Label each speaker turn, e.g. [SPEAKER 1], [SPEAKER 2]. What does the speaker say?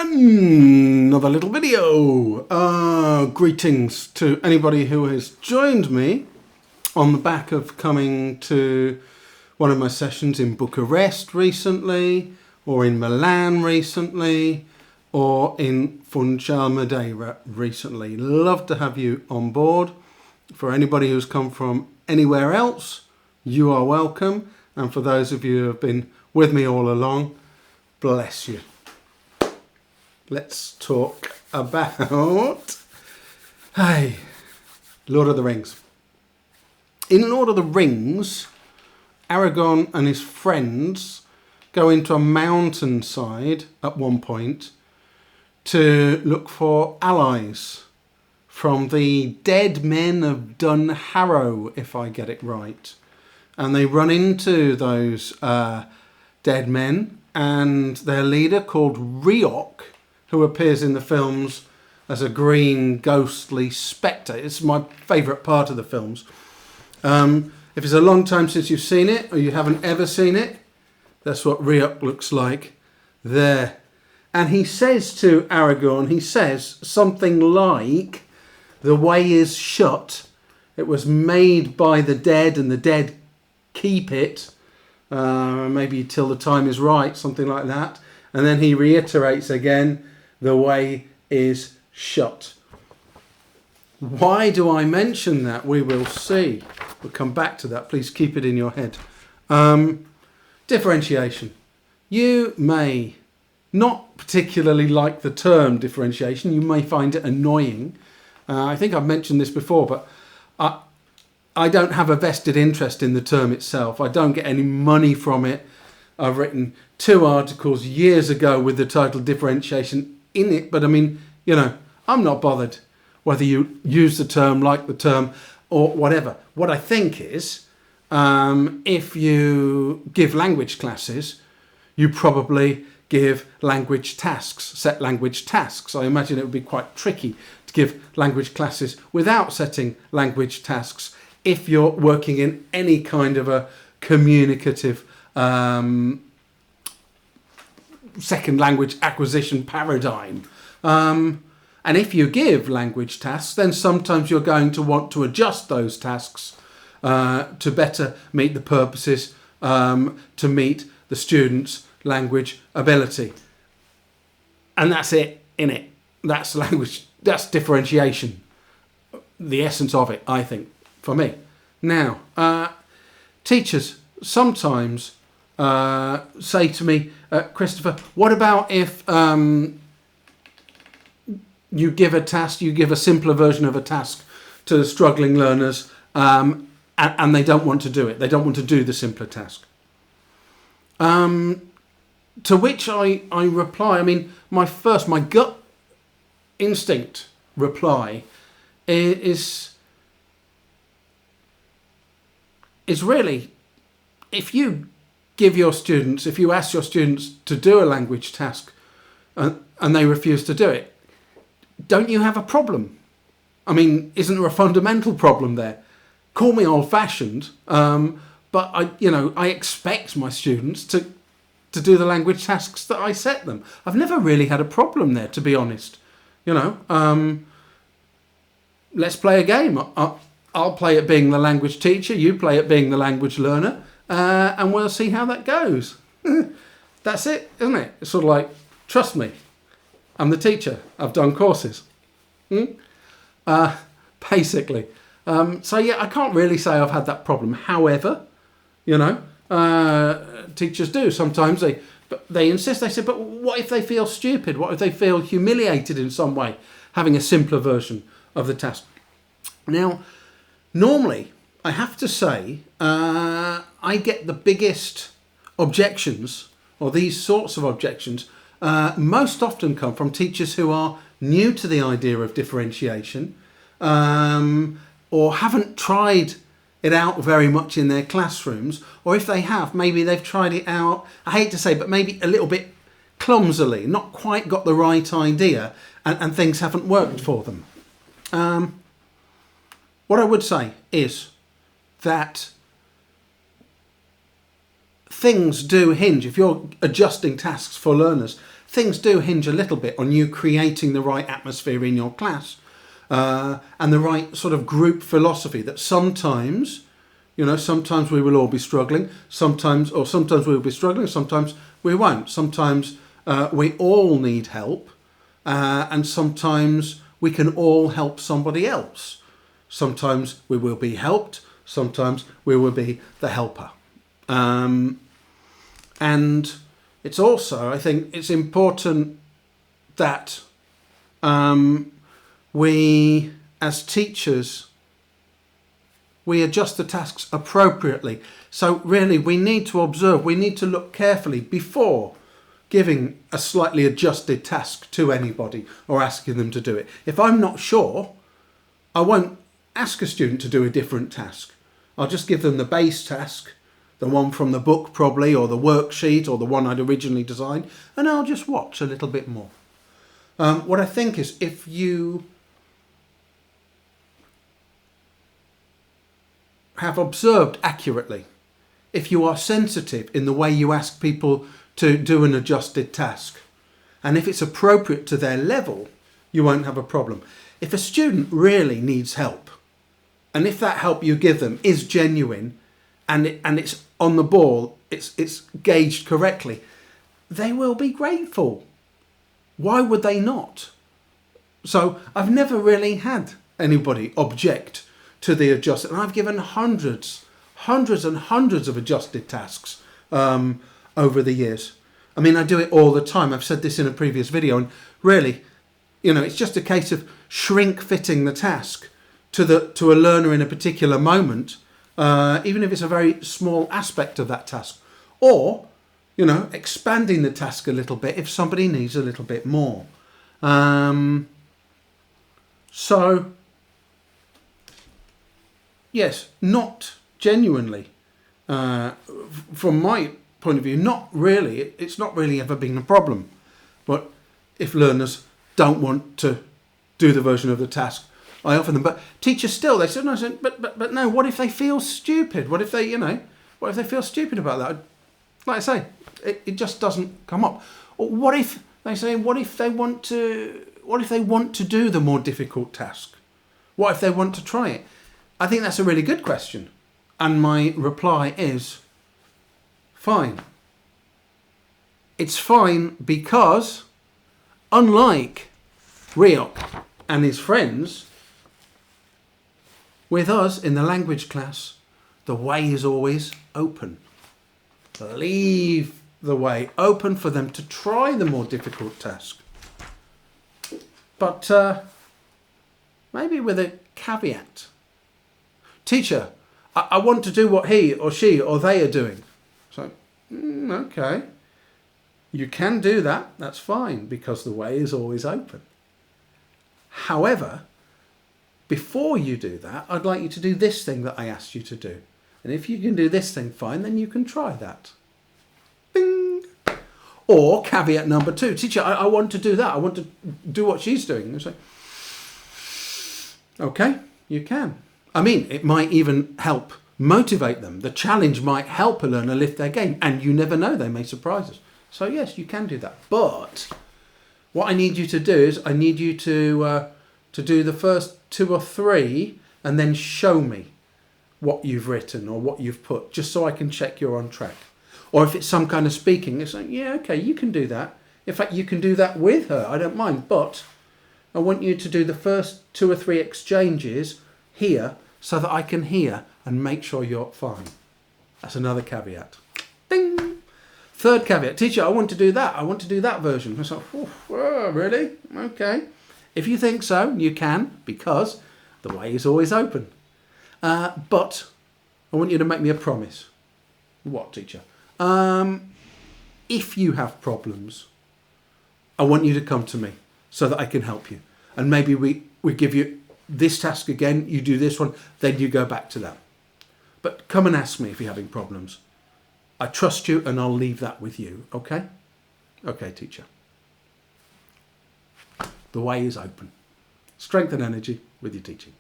[SPEAKER 1] Another little video. Greetings to anybody who has joined me on the back of coming to one of my sessions in Bucharest recently, or in Milan recently, or in Funchal, Madeira recently. Love to have you on board. For anybody who's come from anywhere else, you are welcome. And for those of you who have been with me all along, bless you. Let's talk about, Lord of the Rings. In Lord of the Rings, Aragorn and his friends go into a mountainside at one point to look for allies from the dead men of Dunharrow, if I get it right. And they run into those dead men and their leader, called Riok, who appears in the films as a green ghostly spectre. It's my favourite part of the films. If it's a long time since you've seen it, or you haven't ever seen it, that's what Riok looks like there. And he says to Aragorn, he says something like, "The way is shut. It was made by the dead, and the dead keep it. Maybe till the time is right," something like that. And then he reiterates again, "The way is shut." Why do I mention that? We will see. We'll come back to that. Please keep it in your head. Differentiation. You may not particularly like the term differentiation. You may find it annoying. I think I've mentioned this before, but I don't have a vested interest in the term itself. I don't get any money from it. I've written 2 articles years ago with the title Differentiation in it, but I mean, I'm not bothered whether you use the term, like the term, or whatever. What I think is, if you give language classes, you probably give language tasks, set language tasks. I imagine it would be quite tricky to give language classes without setting language tasks if you're working in any kind of a communicative second language acquisition paradigm. And if you give language tasks, then sometimes you're going to want to adjust those tasks to better meet the purposes, to meet the student's language ability. And that's it, innit? That's language, that's differentiation. The essence of it, I think, for me. Now, teachers sometimes say to me, "Christopher, what about if you give a task, you give a simpler version of a task to the struggling learners and they don't want to do it. They don't want to do the simpler task." To which I reply, I mean, my gut instinct reply is really, if you ask your students to do a language task and they refuse to do it, don't you have a problem? I mean, isn't there a fundamental problem there? Call me old-fashioned, but I expect my students to do the language tasks that I set them. I've never really had a problem there, to be honest. Let's play a game. I'll play at being the language teacher, you play at being the language learner, and we'll see how that goes. That's it, isn't it? It's sort of like, trust me, I'm the teacher. I've done courses. Basically. So yeah, I can't really say I've had that problem. However, teachers do. Sometimes they insist. They say, but what if they feel stupid? What if they feel humiliated in some way, having a simpler version of the task? Now, normally, I have to say, I get the biggest objections, or these sorts of objections, most often come from teachers who are new to the idea of differentiation, or haven't tried it out very much in their classrooms, or if they have, maybe they've tried it out, I hate to say, but maybe a little bit clumsily, not quite got the right idea, and things haven't worked for them. What I would say is that things do hinge. If you're adjusting tasks for learners, things do hinge a little bit on you creating the right atmosphere in your class and the right sort of group philosophy that sometimes, sometimes we will all be struggling, sometimes we'll be struggling, sometimes we won't. Sometimes we all need help and sometimes we can all help somebody else. Sometimes we will be helped, sometimes we will be the helper. And it's also, I think, it's important that we, as teachers, we adjust the tasks appropriately. So really, we need to observe, we need to look carefully before giving a slightly adjusted task to anybody or asking them to do it. If I'm not sure, I won't ask a student to do a different task. I'll just give them the base task, the one from the book probably, or the worksheet, or the one I'd originally designed, and I'll just watch a little bit more. What I think is, if you have observed accurately, if you are sensitive in the way you ask people to do an adjusted task, and if it's appropriate to their level, you won't have a problem. If a student really needs help, and if that help you give them is genuine, and it's on the ball, it's gauged correctly, they will be grateful. Why would they not? So I've never really had anybody object to the adjusted, and I've given hundreds and hundreds of adjusted tasks over the years. I mean, I do it all the time. I've said this in a previous video, and really, it's just a case of shrink fitting the task to a learner in a particular moment, even if it's a very small aspect of that task, or expanding the task a little bit if somebody needs a little bit more. So yes, not genuinely, from my point of view, not really. It's not really ever been a problem. But if learners don't want to do the version of the task I offer them, but teachers still, they said, no, but no, what if they feel stupid? What if they, what if they feel stupid about that? Like I say, it just doesn't come up. Or what if they want to do the more difficult task? What if they want to try it? I think that's a really good question. And my reply is, fine. It's fine because, unlike Ryok and his friends, with us in the language class, the way is always open. Leave the way open for them to try the more difficult task. But maybe with a caveat. Teacher, I want to do what he or she or they are doing. So, okay. You can do that. That's fine, because the way is always open. However, before you do that, I'd like you to do this thing that I asked you to do. And if you can do this thing fine, then you can try that. Bing! Or caveat number 2. Teacher, I want to do that. I want to do what she's doing. And say, okay, you can. I mean, it might even help motivate them. The challenge might help a learner lift their game. And you never know, they may surprise us. So yes, you can do that. But what I need you to do is I need you to do the first 2 or 3 and then show me what you've written or what you've put, just so I can check you're on track. Or if it's some kind of speaking, it's like, yeah, okay, you can do that. In fact, you can do that with her. I don't mind. But I want you to do the first 2 or 3 exchanges here so that I can hear and make sure you're fine. That's another caveat. Ding! Third caveat. Teacher, I want to do that. I want to do that version. It's like, oh, really? Okay. If you think so, you can, because the way is always open. But I want you to make me a promise. What, teacher? If you have problems, I want you to come to me so that I can help you. And maybe we give you this task again, you do this one, then you go back to that. But come and ask me if you're having problems. I trust you and I'll leave that with you, okay? Okay, teacher. The way is open. Strength and energy with your teaching.